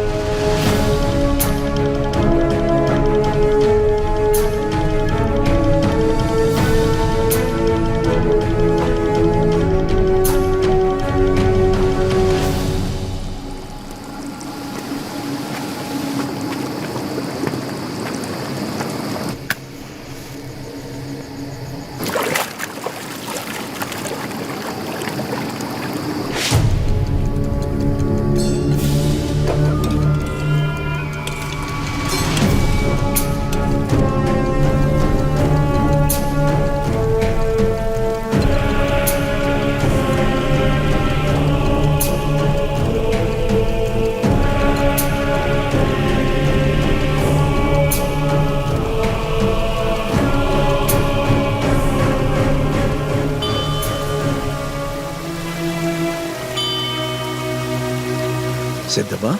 सिद्धवा,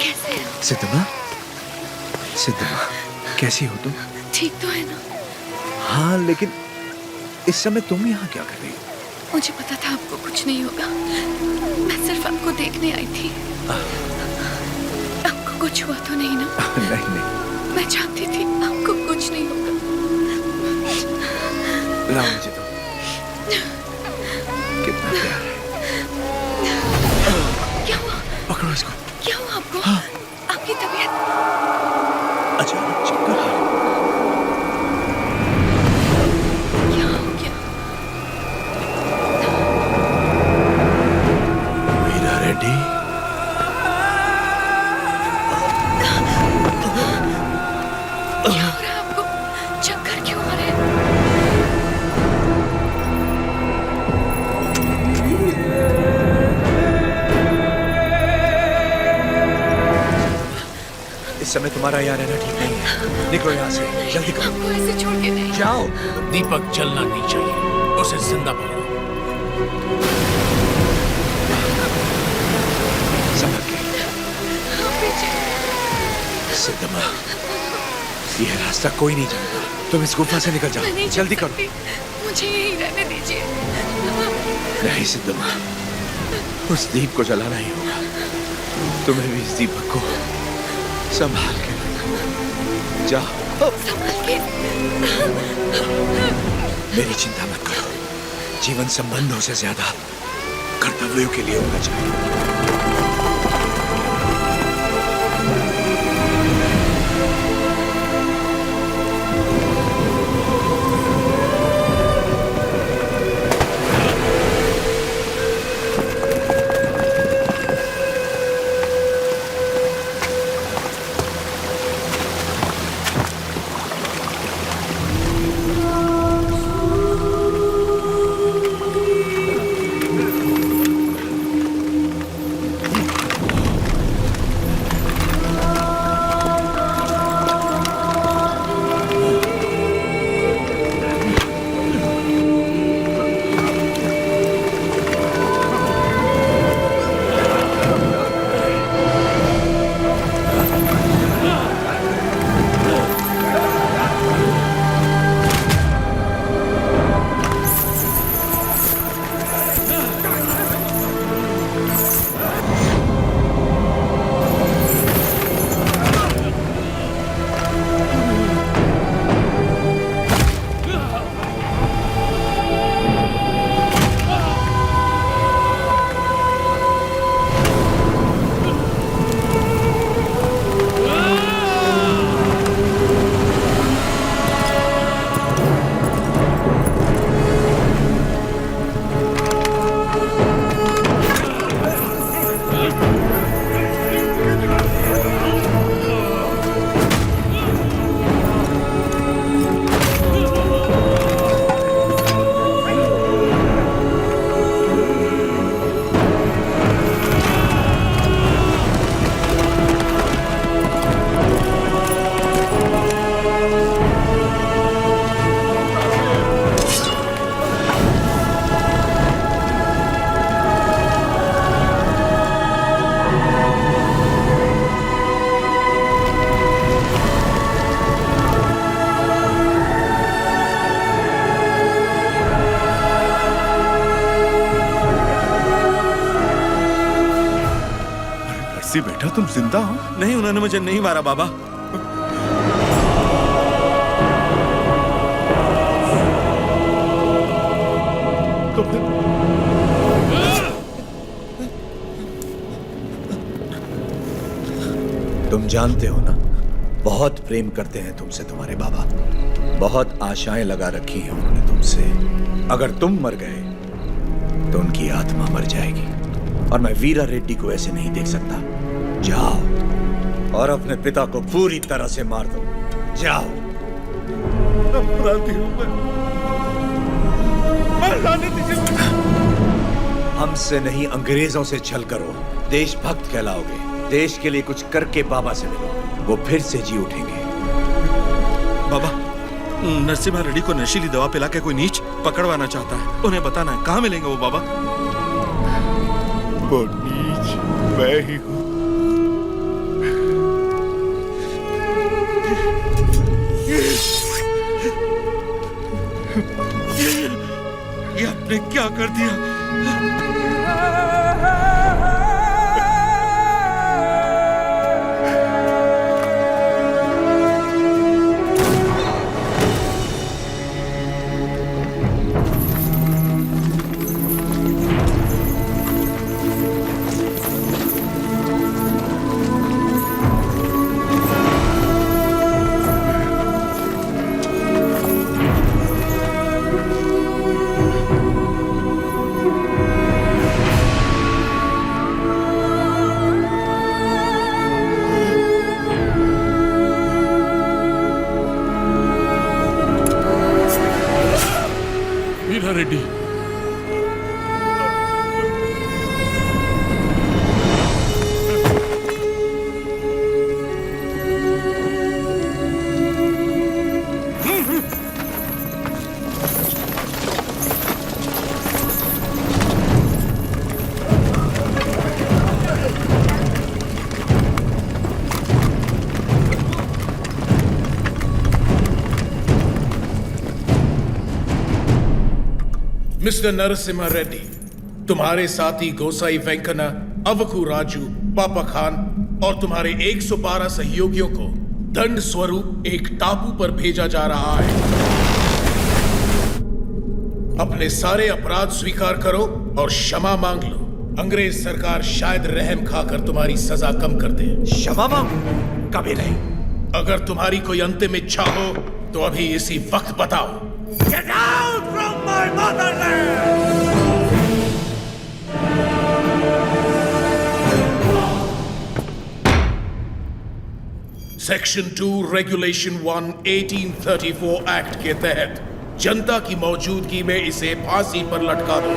कैसे हो? सिद्धवा, सिद्धवा, कैसी हो तुम? ठीक तो है ना? हाँ, लेकिन इस समय तुम यहाँ क्या कर रही हो? मुझे पता था आपको कुछ नहीं होगा। मैं सिर्फ आपको देखने आई थी। आपको कुछ हुआ तो नहीं ना? नहीं नहीं। मैं जानती थी आपको कुछ नहीं होगा। लाओ मुझे तो। कितना प्यार है। क्या हुआ? पकड़ो इसको। क्या हुआ आपको? आपकी तबीयत अचानक चक्कर आ रहे। क्या हो गया? वीरा रेड्डी। क्या हो रहा है आपको? चक्कर क्यों आ रहे हैं? इस समय तुम्हारा यहाँ रहना ठीक नहीं है। निकलो यहाँ से, जल्दी करो। आपको ऐसे छोड़ के नहीं जाओ। दीपक जलना नहीं चाहिए, उसे जिंदा पकड़ो। संभल के। सिद्धम्मा, यह रास्ता कोई नहीं जानता। तुम इस गुफा से निकल जाओ, जल्दी करो। मुझे यहीं रहने दीजिए। नहीं सिद्धम्मा, उस दीप को जलाना ही होगा। तुम्हें भी इस दीपक को संभाल के जाओ। संभाल के। मेरी चिंता मत करो। जीवन संबंधों से ज्यादा कर्तव्यों के लिए होना चाहिए। नरसी बेटा, तुम जिंदा हो? नहीं, उन्होंने मुझे नहीं मारा बाबा। तुम जानते हो ना, बहुत प्रेम करते हैं तुमसे तुम्हारे बाबा। बहुत आशाएं लगा रखी हैं उन्होंने तुमसे। अगर तुम मर गए तो उनकी आत्मा मर जाएगी, और मैं वीरा रेड्डी को ऐसे नहीं देख सकता। जाओ और अपने पिता को पूरी तरह से मार दो। जाओ। अपराधी हूं मैं। हमसे नहीं, अंग्रेजों से छल करो, देशभक्त कहलाओगे। देश के लिए कुछ करके बाबा से मिलो, वो फिर से जी उठेंगे। बाबा, नरसिम्हा रेड्डी को नशीली दवा पिला के कोई नीच पकड़वाना चाहता है। उन्हें बताना है कहाँ मिलेंगे वो बाबा। वो नीच मैं ही हूं। ये आपने क्या कर दिया? वीरा रेड्डी, मिस्टर नरसिम्हा रेड्डी, तुम्हारे साथी गोसाई वेंकना, अवकू राजू, पापा खान और तुम्हारे 112 सहयोगियों को दंड स्वरूप एक टापू पर भेजा जा रहा है। अपने सारे अपराध स्वीकार करो और क्षमा मांग लो। अंग्रेज सरकार शायद रहम खाकर तुम्हारी सजा कम कर दे। क्षमा मांगो? कभी नहीं। अगर तुम्हारी कोई अंतिम इच्छा हो तो अभी इसी वक्त बताओ। Get out from my motherland! Section 2 regulation 1 1834 act के तहत जनता की मौजूदगी में इसे फांसी पर लटका दो।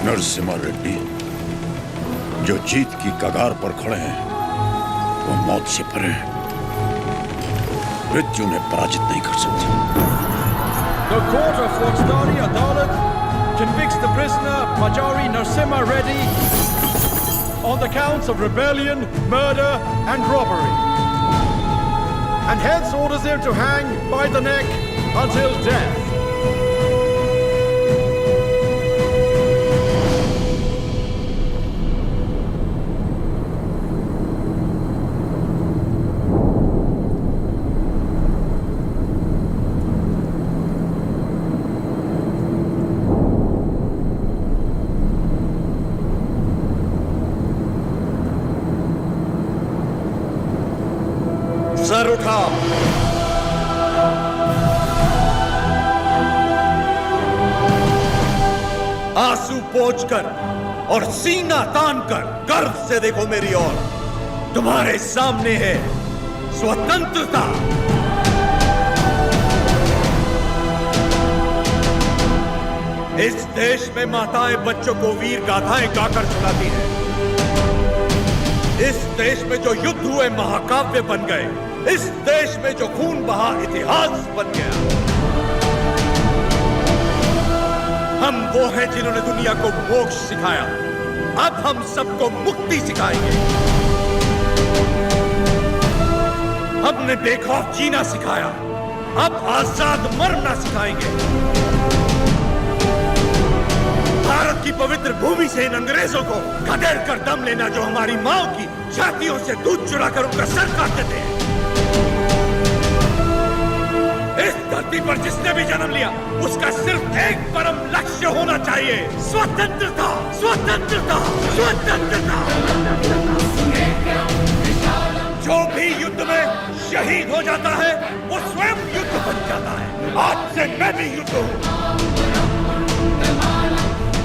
नरसिम्हा रेड्डी जो जीत की कगार पर खड़े हैं वो मौत से परे हैं। मृत्यु उन्हें पराजित नहीं कर सकती। The court of Faujdari Adalat convicts the prisoner Majari Narasimha Reddy on the counts of rebellion, murder and robbery, and hence orders him to hang by the neck until death. Sir उठाओ। आंसू पोंछकर और सीना तान कर गर्व से देखो मेरी ओर। तुम्हारे सामने है स्वतंत्रता। इस देश में माताएं बच्चों को वीर गाथाएं गाकर सुनाती हैं। इस देश में जो युद्ध हुए महाकाव्य बन गए। इस देश में जो खून बहा इतिहास बन गया। हम वो हैं जिन्होंने दुनिया को मोक्ष सिखाया। अब हम सबको मुक्ति सिखाएंगे। हमने बेखौफ जीना सिखाया। अब आजाद मरना सिखाएंगे। भारत की पवित्र भूमि से इन अंग्रेजों को खदेड़ कर दम लेना, जो हमारी माओ की छातियों से दूध चुराकर उनका सर काटते थे। इस धरती पर जिसने भी जन्म लिया उसका सिर्फ एक परम लक्ष्य होना चाहिए, स्वतंत्रता, स्वतंत्रता, स्वतंत्रता। जो भी युद्ध में शहीद हो जाता है वो स्वयं युद्ध बन जाता है। आज से मैं भी युद्ध हूँ।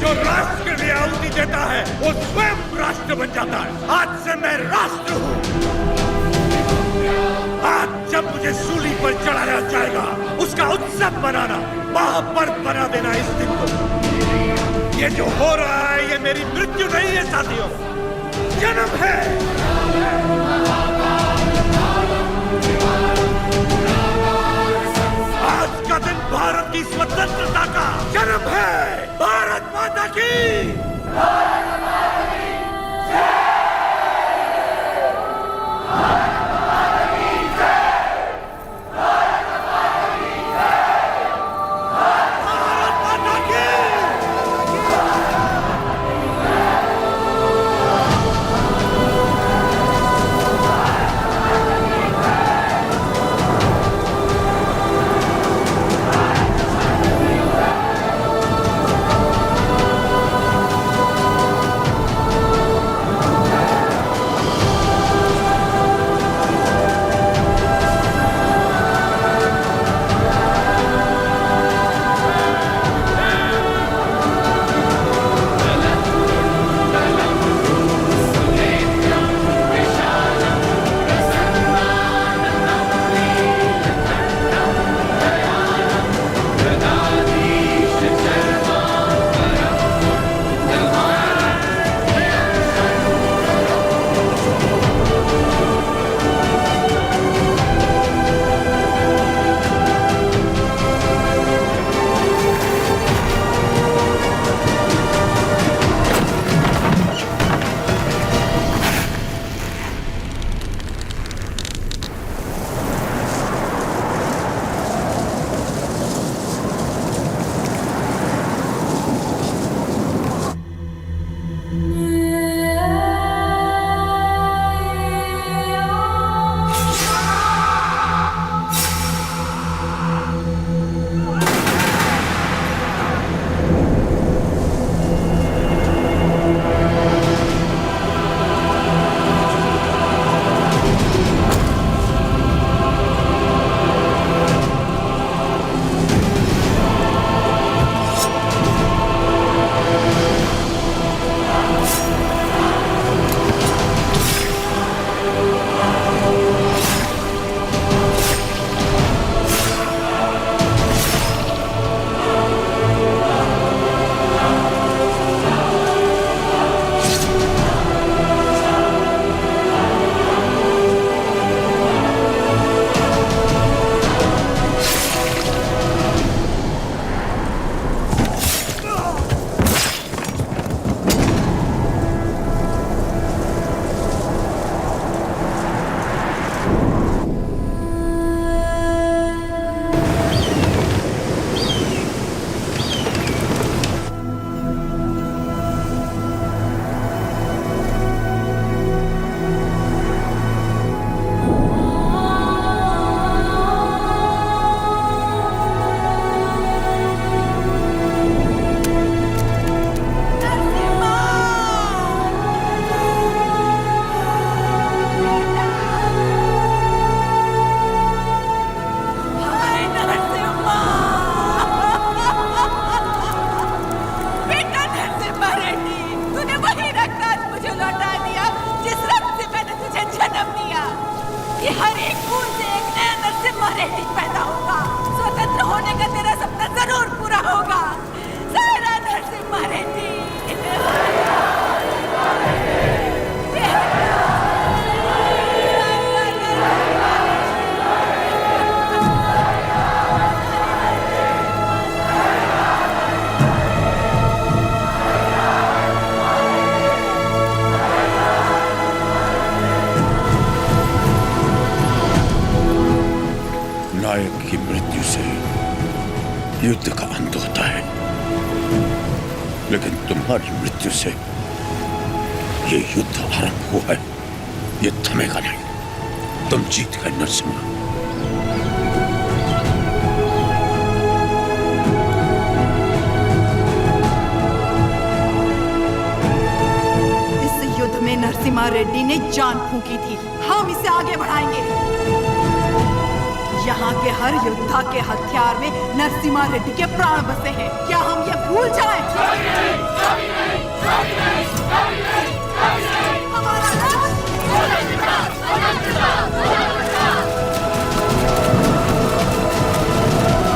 जो राष्ट्र के लिए आहुति देता है वो स्वयं राष्ट्र बन जाता है। आज से मैं राष्ट्र हूँ। आज जब मुझे सूली पर चढ़ाया जाएगा उसका उत्सव बनाना, महापर्व बना देना इस दिन को। ये जो हो रहा है ये मेरी मृत्यु नहीं है साथियों, जन्म है। आज का दिन भारत की स्वतंत्रता का जन्म है। भारत माता की। कि हर एक खून से एक नया नरसिम्हा रेड्डी पैदा होगा। स्वतंत्र होने का तेरा सपना जरूर पूरा होगा। सारा नरसिम्हा रेड्डी। नायक की मृत्यु से युद्ध का अंत होता है, लेकिन तुम्हारी मृत्यु से ये युद्ध आरंभ हुआ है। ये थमेगा नहीं। तुम जीत गए नरसिम्हा। इस युद्ध में नरसिम्हा रेड्डी ने जान फूंकी थी। हम इसे आगे बढ़ाएंगे। यहाँ के हर योद्धा के हथियार में नरसिम्हा रेड्डी के प्राण बसे हैं। क्या हम ये भूल जाएं?